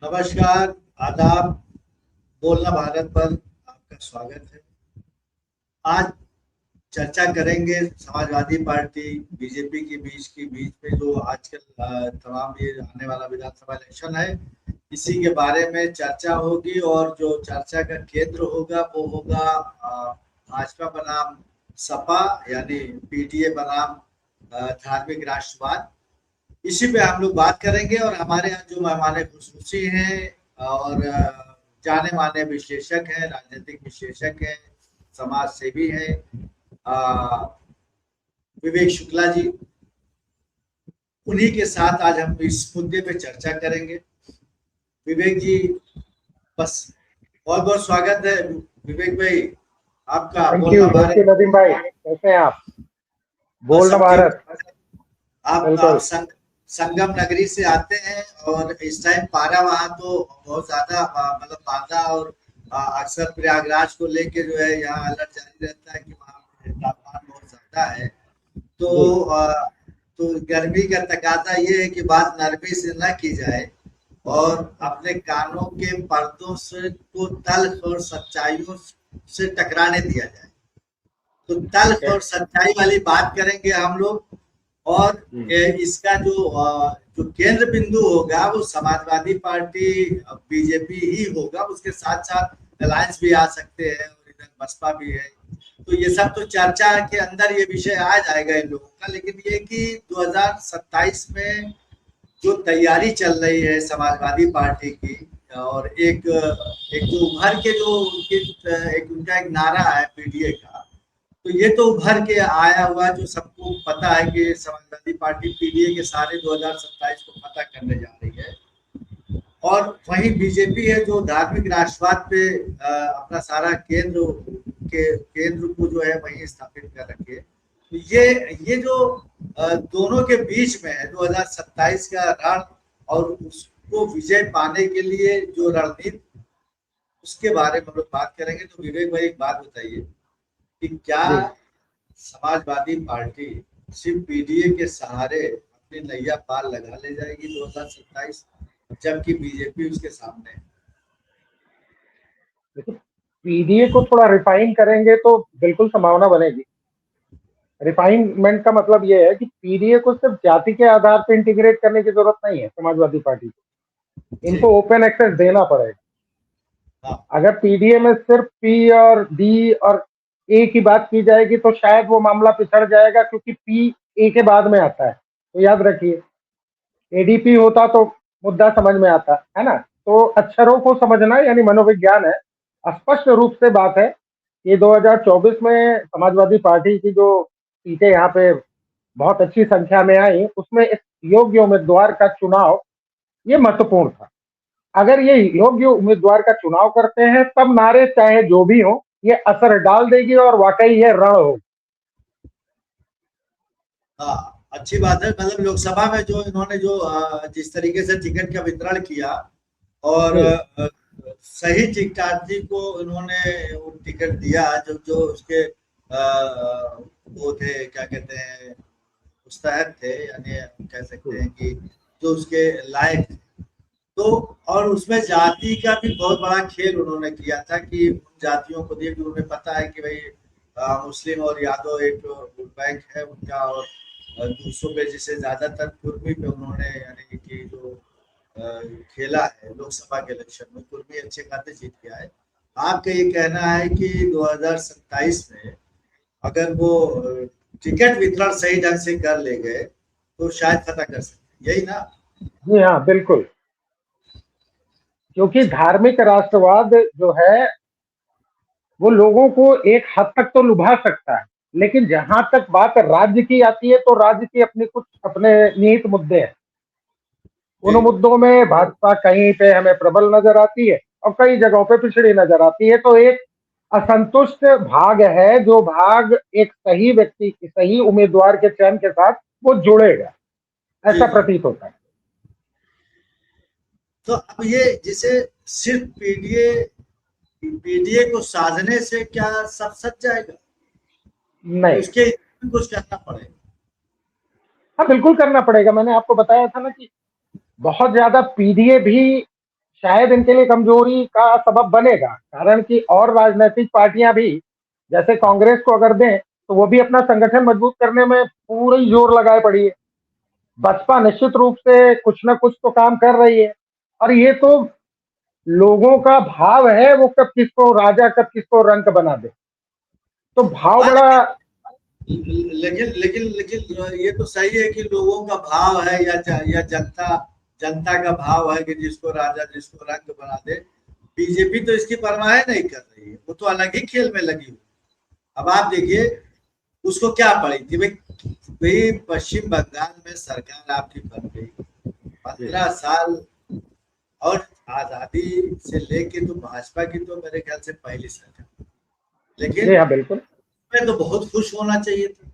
नमस्कार, आदाब। बोलना भारत पर आपका स्वागत है। आज चर्चा करेंगे समाजवादी पार्टी बीजेपी के बीच में जो आजकल तमाम ये आने वाला विधानसभा इलेक्शन है, इसी के बारे में चर्चा होगी। और जो चर्चा का केंद्र होगा वो होगा भाजपा बनाम सपा, यानी पीडीए बनाम धार्मिक राष्ट्रवाद। इसी पे हम लोग बात करेंगे। और हमारे यहाँ जो मेहमान खुसूसी हैं और जाने माने विशेषज्ञ हैं, राजनीतिक विशेषज्ञ हैं, समाज सेवी हैं, विवेक शुक्ला जी, उन्हीं के साथ आज हम इस मुद्दे पे चर्चा करेंगे। विवेक जी, बस बहुत बहुत स्वागत है। विवेक भाई, आपका थैंक बोलना यू नदीम भाई, कैसे हैं आप? बोलना सब भारत। ठीक। आप बिल्कुल। संगम नगरी से आते हैं और इस टाइम पारा वहाँ तो बहुत ज्यादा मतलब बांदा और अक्सर प्रयागराज को लेके जो है यहाँ अलर्ट जारी रहता है कि वहाँ पे तापमान बहुत ज्यादा है। तो तो गर्मी का तकाजा ये है कि बात नरमी से न की जाए और अपने कानों के पर्दों से को तल्ख और सच्चाइयों से टकराने दिया जाए। तो तल्ख और सच्चाई वाली बात करेंगे हम लोग। और इसका जो केंद्र बिंदु होगा वो समाजवादी पार्टी बीजेपी ही होगा। उसके साथ साथ अलायंस भी आ सकते हैं और इधर बसपा भी है। तो ये सब तो चर्चा के अंदर ये विषय आ जाएगा इन लोगों का। लेकिन ये कि 2027 में जो तैयारी चल रही है समाजवादी पार्टी की, और एक एक जो उभर के जो एक उनका एक नारा है पीडीए का, तो ये तो उभर के आया हुआ जो सबको पता है कि समाजवादी पार्टी पीडीए के सारे 2027 को पता करने जा रही है। और वहीं बीजेपी है जो धार्मिक राष्ट्रवाद पे अपना सारा केंद्र को जो है वहीं स्थापित कर रखी है। तो ये जो दोनों के बीच में है 2027 का रण, और उसको विजय पाने के लिए जो रणनीति, उसके बारे में हम लोग बात करेंगे। तो विवेक भाई, एक बात बताइए कि क्या समाजवादी पार्टी सिर्फ पीडीए के सहारे अपनी नैया पार लगा ले जाएगी 2027, जबकि बीजेपी उसके सामने है? देखिए, पीडीए को थोड़ा रिफाइन करेंगे तो बिल्कुल संभावना बनेगी। रिफाइनमेंट का मतलब ये है कि पीडीए को सिर्फ जाति के आधार पर इंटीग्रेट करने की जरूरत नहीं है समाजवादी पार्टी को। इनको ओपन एक्सेस देना पड़ेगा। अगर पीडीए में सिर्फ पी और डी और ए की बात की जाएगी तो शायद वो मामला पिछड़ जाएगा, क्योंकि पी ए के बाद में आता है। तो याद रखिए, एडीपी होता तो मुद्दा समझ में आता है ना। तो अक्षरों को समझना यानी मनोविज्ञान है। स्पष्ट रूप से बात है कि 2024 में समाजवादी पार्टी की जो सीटें यहाँ पे बहुत अच्छी संख्या में आई, उसमें एक योग्य उम्मीदवार का चुनाव ये महत्वपूर्ण था। अगर ये योग्य उम्मीदवार का चुनाव करते हैं तब नारे चाहे जो भी हो ये असर डाल देगी और वाकई ये रण हो। हाँ, अच्छी बात है। मतलब लोकसभा में जो इन्होंने जो जिस तरीके से टिकट का वितरण किया, और सही टिकटार्थी को इन्होंने वो टिकट दिया जो जो उसके वो थे, क्या कहते हैं, मुस्तहक थे, यानी हम कह सकते हैं कि जो उसके लायक थे। तो और उसमें जाति का भी बहुत बड़ा खेल उन्होंने किया था कि उन जातियों को देख, उन्हें पता है कि भाई मुस्लिम और यादव एक वोट बैंक है उनका, और 200 पे जिसे ज्यादातर कुर्मी पे उन्होंने यानी कि जो खेला है लोकसभा के इलेक्शन में, कुर्मी अच्छे खाते जीत के आए। आपका ये कहना है कि 2027 में अगर वो टिकट वितरण सही ढंग से कर ले गए तो शायद फतह कर सकते, यही ना? जी हाँ, बिल्कुल। क्योंकि धार्मिक राष्ट्रवाद जो है वो लोगों को एक हद तक तो लुभा सकता है, लेकिन जहां तक बात राज्य की आती है तो राज्य की अपने कुछ अपने निहित मुद्दे हैं। उन मुद्दों में भाजपा कहीं पे हमें प्रबल नजर आती है और कई जगहों पे पिछड़ी नजर आती है। तो एक असंतुष्ट भाग है, जो भाग एक सही व्यक्ति की सही उम्मीदवार के चयन के साथ वो जुड़ेगा, ऐसा प्रतीत होता है। तो अब ये जिसे सिर्फ पीडीए को साधने से क्या सब सच जाएगा? नहीं, उसके कुछ करना पड़ेगा। हाँ बिल्कुल करना पड़ेगा। मैंने आपको बताया था ना कि बहुत ज्यादा पीडीए भी शायद इनके लिए कमजोरी का सबब बनेगा। कारण कि और राजनीतिक पार्टियां भी जैसे कांग्रेस को अगर दें तो वो भी अपना संगठन मजबूत करने में पूरी जोर लगाए पड़ी है। बसपा निश्चित रूप से कुछ ना कुछ तो काम कर रही है, और ये तो लोगों का भाव है, वो कब किसको राजा कब किसको रंक बना दे, तो भाव हाँ, बड़ा। लेकिन लेकिन लेकिन ये तो सही है कि लोगों का भाव है या जनता जनता का भाव है कि जिसको राजा जिसको रंग बना दे। बीजेपी तो इसकी परवाह नहीं कर रही है, वो तो अलग ही खेल में लगी हुई। अब आप देखिए उसको क्या पड़ी थी भाई। भाई पश्चिम बंगाल में सरकार आपकी बन गई 15 साल, और आजादी से लेके तो भाजपा की तो मेरे ख्याल से पहली सरकार, लेकिन जी हाँ, बिल्कुल। मैं तो बहुत खुश होना चाहिए था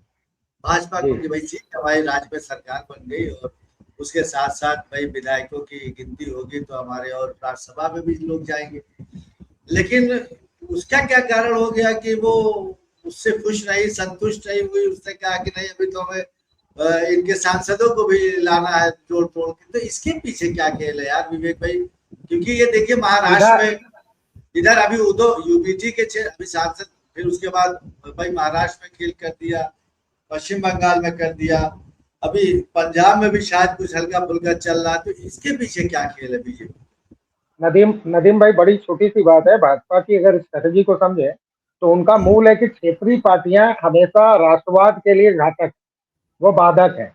भाजपा जी को कि भाई ठीक है, हमारी राज्य में सरकार बन गई, और उसके साथ साथ भाई विधायकों की गिनती होगी तो हमारे और राज्यसभा में भी लोग जाएंगे। लेकिन उसका क्या कारण हो गया कि वो उससे खुश नहीं, संतुष्ट नहीं हुई। उसने कहा कि नहीं, अभी तो हमें इनके सांसदों को भी लाना है जोड़ तोड़ के। तो इसके पीछे क्या खेल है यार विवेक भाई? क्योंकि ये देखिए महाराष्ट्र इधर में, इधर अभी उद्धव यूबीटी के अभी सांसद, फिर उसके बाद भाई महाराष्ट्र में खेल कर दिया, पश्चिम बंगाल में कर दिया, अभी पंजाब में भी शायद कुछ हल्का फुल्का चल रहा है। तो इसके पीछे क्या खेल है बीजेपी? नदीम नदीम भाई, बड़ी छोटी सी बात है। भाजपा की अगर स्ट्रेटजी को समझे तो उनका मूल है कि क्षेत्रीय पार्टियां हमेशा राष्ट्रवाद के लिए घातक, वो बाधक है।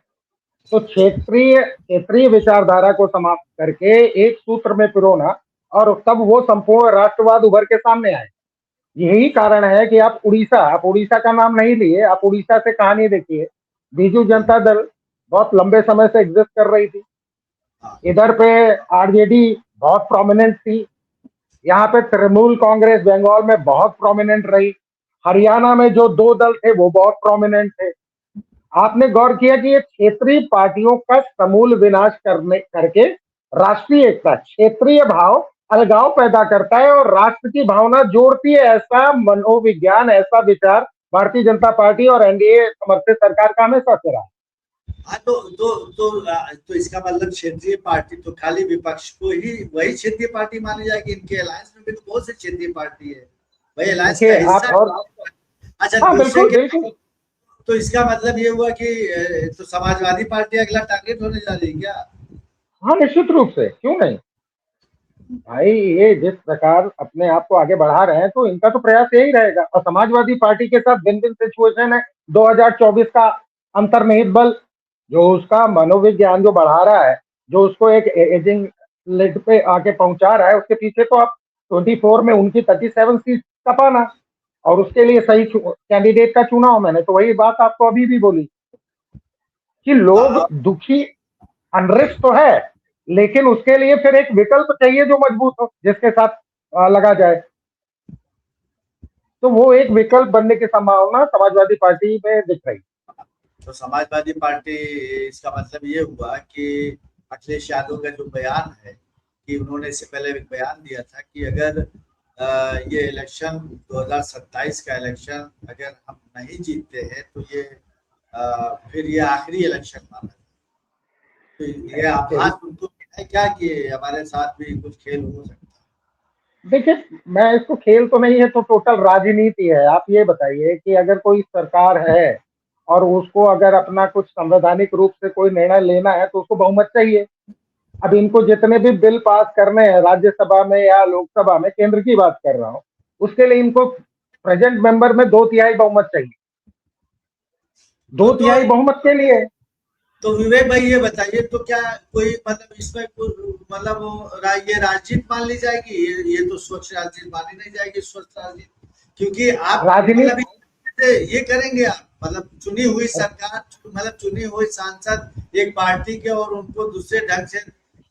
तो क्षेत्रीय क्षेत्रीय विचारधारा को समाप्त करके एक सूत्र में पिरोना, और तब वो संपूर्ण राष्ट्रवाद उभर के सामने आए। यही कारण है कि आप उड़ीसा का नाम नहीं लिए, आप उड़ीसा से कहानी देखिए। बीजू जनता दल बहुत लंबे समय से एग्जिस्ट कर रही थी। हाँ, इधर पे आरजेडी बहुत प्रोमिनेंट थी। यहाँ पे तृणमूल कांग्रेस बंगाल में बहुत प्रोमिनेंट रही। हरियाणा में जो दो दल थे वो बहुत प्रोमिनेंट थे। आपने गौर किया कि ये क्षेत्रीय पार्टियों का समूल विनाश करने करके राष्ट्रीय एकता, क्षेत्रीय भाव अलगाव पैदा करता है और राष्ट्र की भावना जोड़ती है। ऐसा मनोविज्ञान, ऐसा विचार भारतीय जनता पार्टी और एनडीए समर्थित सरकार का हमेशा से रहा। हाँ, तो इसका मतलब क्षेत्रीय पार्टी तो खाली विपक्ष को ही वही क्षेत्रीय पार्टी मानी जाएगी? इनके अलायंस में भी तो बहुत सी क्षेत्रीय पार्टी है भाई, अलायंस का देखिए आप हिस्सा। और अच्छा, हाँ, दूसरे बिल्कुल के, बिल्कुल। तो इसका मतलब ये हुआ कि तो समाजवादी पार्टी अगला टारगेट होने जा रही है क्या? हाँ, निश्चित रूप से, क्यों नहीं भाई। ये जिस प्रकार अपने आप को आगे बढ़ा रहे हैं तो इनका तो प्रयास यही रहेगा। और समाजवादी पार्टी के साथ विन विन सिचुएशन है। 2024 का अंतर्निहित बल जो उसका मनोविज्ञान जो बढ़ा रहा है, जो उसको एक एजिंग लिड पे आके पहुंचा रहा है, उसके पीछे तो आप 24 में उनकी 37 सीट तपाना, और उसके लिए सही कैंडिडेट का चुनाव। मैंने तो वही बात आपको अभी भी बोली कि लोग हाँ, दुखी, अनरेस्ट तो है, लेकिन उसके लिए फिर एक विकल्प चाहिए जो मजबूत हो, जिसके साथ लगा जाए। तो वो एक विकल्प बनने की संभावना समाजवादी पार्टी में दिख रही। तो समाजवादी पार्टी, इसका मतलब ये हुआ कि अखिलेश यादव का जो बयान है कि उन्होंने इससे पहले एक बयान दिया था कि अगर ये इलेक्शन 2027 का इलेक्शन अगर हम नहीं जीतते हैं तो ये फिर ये आखिरी इलेक्शन माना जाए। तो ये आभास उनको है क्या कि हमारे साथ भी कुछ खेल हो सकता देखिए, मैं इसको खेल तो नहीं है, तो टोटल राजनीति है। आप ये बताइए कि अगर कोई सरकार है और उसको अगर अपना कुछ संवैधानिक रूप से कोई निर्णय लेना है तो उसको बहुमत चाहिए। अब इनको जितने भी बिल पास करने हैं राज्यसभा में या लोकसभा में, केंद्र की बात कर रहा हूँ, उसके लिए इनको प्रेजेंट मेंबर में 2/3 बहुमत चाहिए। है? दो तिहाई बहुमत के लिए तो विवेक भाई ये बताइए, तो क्या कोई मतलब इसमें मतलब ये राजनीति मान ली जाएगी? ये तो स्वच्छ राजनीति मानी नहीं जाएगी, स्वच्छ राजनीति। क्योंकि आप मतलब राजनीति। ये करेंगे आप, मतलब चुनी हुई सरकार, मतलब चुनी हुई सांसद एक पार्टी के, और उनको दूसरे ढंग से,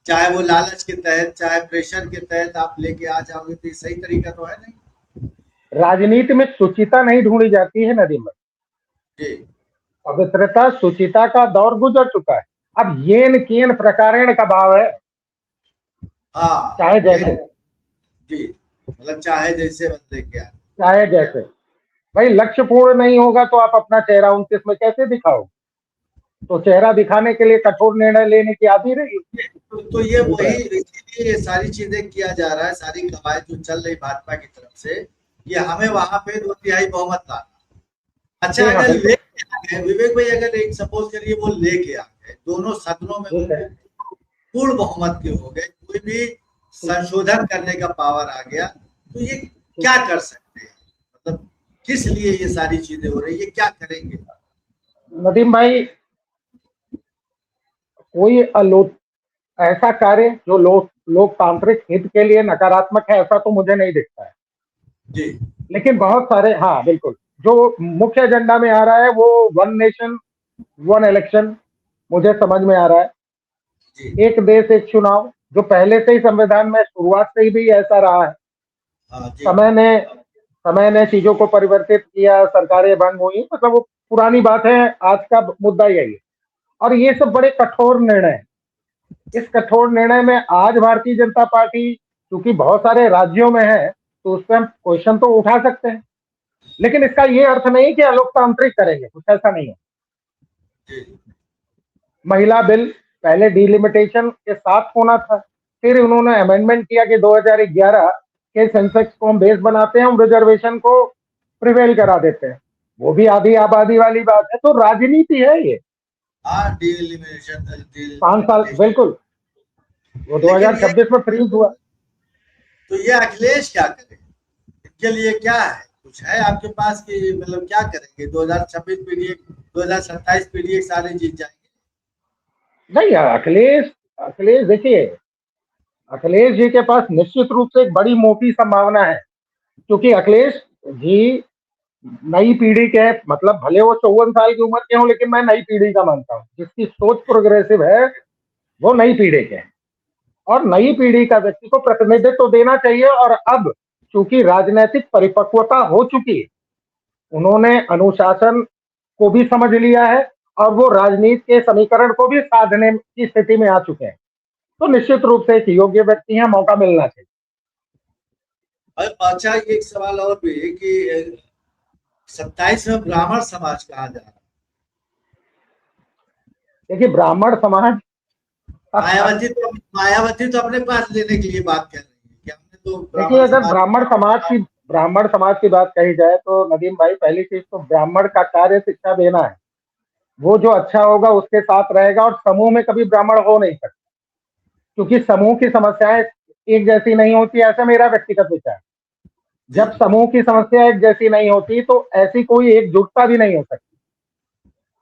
चाहे वो लालच के तहत चाहे प्रेशर के तहत आप लेके आ जाओगे, तो ये सही तरीका तो है नहीं। राजनीति में शुचिता नहीं ढूंढी जाती है नदीम भाई। जी, पवित्रता शुचिता का दौर गुजर चुका है। अब येन केन प्रकारेण का भाव है, हाँ, चाहे ये जैसे, जी, मतलब चाहे जैसे बंदे क्या। चाहे जैसे। भाई लक्ष्य पूर्ण नहीं होगा तो आप अपना चेहरा 29 में कैसे दिखाओ? तो चेहरा दिखाने के लिए कठोर निर्णय लेने की आदि रही। तो ये वही, इसीलिए ये सारी चीजें किया जा रहा है, सारी कवायद जो चल रही भाजपा की तरफ से कि हमें वहां पे 2/3 बहुमत लाना। अच्छा, जी हाँ, अगर बिल्कुल। लेके आ गए विवेक भाई, अगर एक सपोज करिए वो लेके आ गए, दोनों सदनों में ठीक है। उनको पूर्ण बहुमत के हो गए, कोई भी संशोधन करने का पावर आ गया, तो ये क्या कर सकते हैं? मतलब किस लिए ये सारी चीजें हो रही है, ये क्या करेंगे? नदीम भाई, कोई ऐसा कार्य जो लोकतांत्रिक हित के लिए नकारात्मक है, ऐसा तो मुझे नहीं दिखता है। जी। लेकिन बहुत सारे, हाँ बिल्कुल, जो मुख्य एजेंडा में आ रहा है वो वन नेशन वन इलेक्शन मुझे समझ में आ रहा है। जी। एक देश एक चुनाव, जो पहले से ही संविधान में शुरुआत से ही भी ऐसा रहा है। हाँ जी। समय ने समय ने चीजों को परिवर्तित किया, सरकारें भंग हुई, मतलब वो पुरानी बात है। आज का मुद्दा यही है। और ये सब बड़े कठोर निर्णय हैं। इस कठोर निर्णय में आज भारतीय जनता पार्टी, क्योंकि बहुत सारे राज्यों में है, तो उस पर हम क्वेश्चन तो उठा सकते हैं। लेकिन इसका ये अर्थ नहीं कि अलोकतांत्रिक करेंगे, कुछ ऐसा नहीं है। जी। महिला बिल पहले डिलिमिटेशन के साथ होना था, फिर उन्होंने अमेंडमेंट किया कि 2011 के सेंसेक्स को हम बेस बनाते हैं, हम रिजर्वेशन को प्रिवेल करा देते हैं। वो भी आधी आबादी वाली बात है, तो राजनीति है ये। हाँ, डिलिमिटेशन 5 साल, डिलिमिटेशन। बिल्कुल। वो लेकिन ये 2026 में फ्रीज हुआ। तो ये अखिलेश क्या करे, इनके लिए क्या है, कुछ है आपके पास कि मतलब क्या करेंगे? 2026 पीडीए, 2027 पीडीए सारे जीत जाएंगे? नहीं यार, अखिलेश अखिलेश देखिए, अखिलेश जी के पास निश्चित रूप से एक बड़ी मोटी संभावना है, क्योंकि अखिलेश जी नई पीढ़ी के हैं। मतलब भले वो 54 साल की उम्र के हों, लेकिन मैं नई पीढ़ी का मानता हूँ। जिसकी सोच प्रोग्रेसिव है, वो नई पीढ़ी के हैं। और नई पीढ़ी का व्यक्ति को प्रतिनिधित्व तो देना चाहिए। और अब चूंकि राजनीतिक परिपक्वता हो चुकी है, उन्होंने अनुशासन को भी समझ लिया है, और वो राजनीति के समीकरण को भी साधने की स्थिति में आ चुके हैं। तो निश्चित रूप से एक योग्य व्यक्ति है, मौका मिलना चाहिए। और अच्छा, एक सवाल और भी है कि 27 में ब्राह्मण समाज कहाँ जा रहा है? देखिए, ब्राह्मण समाज मायावती तो अपने पास लेने के लिए बात कर रही है कि हमने तो देखिए, ब्राह्मण अगर समाज। ब्राह्मण समाज की बात कही जाए, तो नदीम भाई, पहली चीज तो ब्राह्मण का कार्य शिक्षा देना है। वो जो अच्छा होगा उसके साथ रहेगा, और समूह में कभी ब्राह्मण हो नहीं सकता, क्योंकि समूह की समस्याएं एक जैसी नहीं होती, ऐसा मेरा व्यक्तिगत विचार है। जी। जब समूह की समस्या एक जैसी नहीं होती, तो ऐसी कोई एकजुटता भी नहीं हो सकती।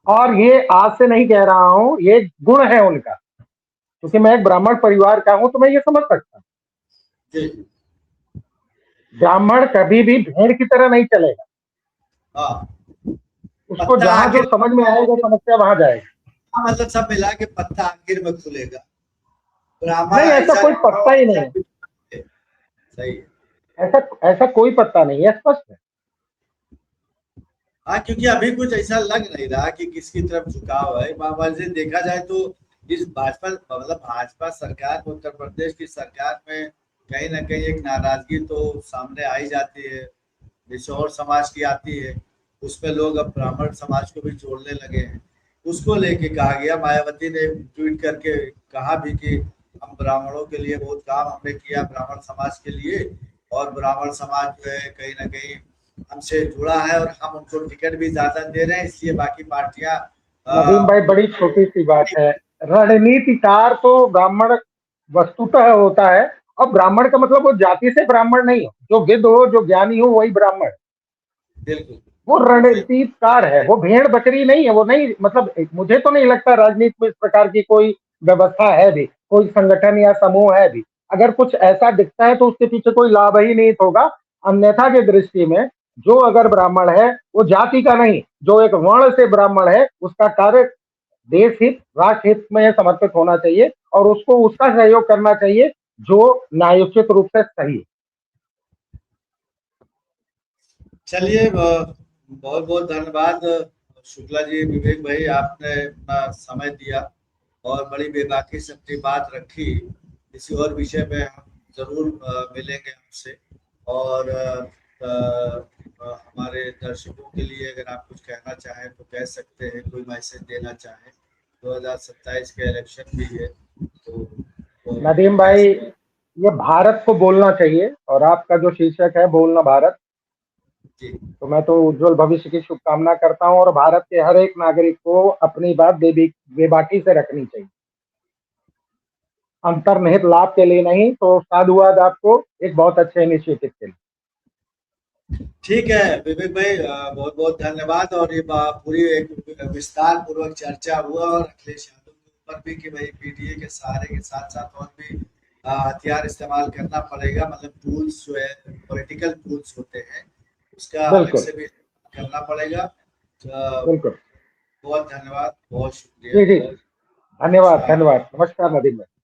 और ये आज से नहीं कह रहा हूं, ये गुण है उनका। क्योंकि मैं एक ब्राह्मण परिवार का हूं, तो मैं ये समझ सकता हूं। जी। ब्राह्मण कभी भी भेड़ की तरह नहीं चलेगा। हाँ। उसको पत्ता जहां जो आखिर, समझ में आएगा समस्या, वहां जाएगा। हाँ, मतलब सब मिला के पत्ता आखिर में खुलेगा। ब्राह्मण नहीं, ऐसा ऐसा कोई पत्ता ही नहीं है। सही है। ऐसा ऐसा कोई पत्ता नहीं है, स्पष्ट है। हाँ, क्योंकि अभी कुछ ऐसा लग नहीं रहा कि किसकी तरफ झुकाव है। वैसे देखा जाए तो इस भाजपा, मतलब भाजपा सरकार, उत्तर प्रदेश की सरकार में कहीं ना कहीं एक नाराजगी तो सामने आई जाती है। जैसे और समाज की आती है, उसमें लोग अब ब्राह्मण समाज को भी जोड़ने लगे हैं। उसको लेके कहा गया, मायावती ने ट्वीट करके कहा भी कि हम ब्राह्मणों के लिए बहुत काम हमने किया, ब्राह्मण समाज के लिए, और ब्राह्मण समाज जो है कहीं ना कहीं हमसे जुड़ा है, और हम उनको टिकट भी ज्यादा दे रहे हैं, इसलिए बाकी पार्टियां नदीम भाई, बड़ी छोटी सी बात है। रणनीतिकार तो ब्राह्मण वस्तुतः होता है। और ब्राह्मण का मतलब वो जाति से ब्राह्मण नहीं हो, जो विद हो, जो ज्ञानी हो, वही ब्राह्मण। बिल्कुल वो सही। रणनीतिकार है, वो भेड़ बकरी नहीं है। वो नहीं, मतलब मुझे तो नहीं लगता राजनीति में इस प्रकार की कोई व्यवस्था है भी, कोई संगठन या समूह है भी। अगर कुछ ऐसा दिखता है, तो उसके पीछे कोई लाभ ही नहीं होगा। अन्यथा की दृष्टि में, जो अगर ब्राह्मण है, वो जाति का नहीं, जो एक वर्ण से ब्राह्मण है, उसका कार्य देश हित, राष्ट्र हित में समर्पित होना चाहिए, और उसको उसका सहयोग करना चाहिए, जो न्यायोचित रूप से सही है। चलिए, बहुत बहुत धन्यवाद शुक्ला जी, विवेक भाई, आपने अपना समय दिया और बड़ी बेबाकी से अपनी बात रखी। किसी और विषय में हम जरूर मिलेंगे आपसे। और हमारे दर्शकों के लिए अगर आप कुछ कहना चाहें तो कह सकते हैं, कोई मैसेज देना चाहें। 2027 के इलेक्शन भी है, तो नदीम कह भाई, सकते हैं। ये भारत को बोलना चाहिए, और आपका जो शीर्षक है बोलना भारत, जी तो मैं तो उज्जवल भविष्य की शुभकामना करता हूं, और भारत के हर एक नागरिक को अपनी बात बेबाकी से रखनी चाहिए, अंतर्निहित लाभ के लिए नहीं। तो साधुवाद आपको एक बहुत अच्छे इनिशिएटिव के लिए। ठीक है विवेक भाई, बहुत बहुत धन्यवाद। और ये पूरी एक विस्तार पूर्वक चर्चा हुआ, और अखिलेश यादव के ऊपर भी कि भाई पीडीए के सहारे के साथ साथ और भी हथियार इस्तेमाल करना पड़ेगा, मतलब टूल्स जो है पॉलिटिकल टूल्स होते हैं उसका अलग बिल्कुल से भी करना पड़ेगा। बिल्कुल। बहुत धन्यवाद, बहुत जी शुक्रिया। जी, धन्यवाद धन्यवाद। नमस्कार नदीम भाई।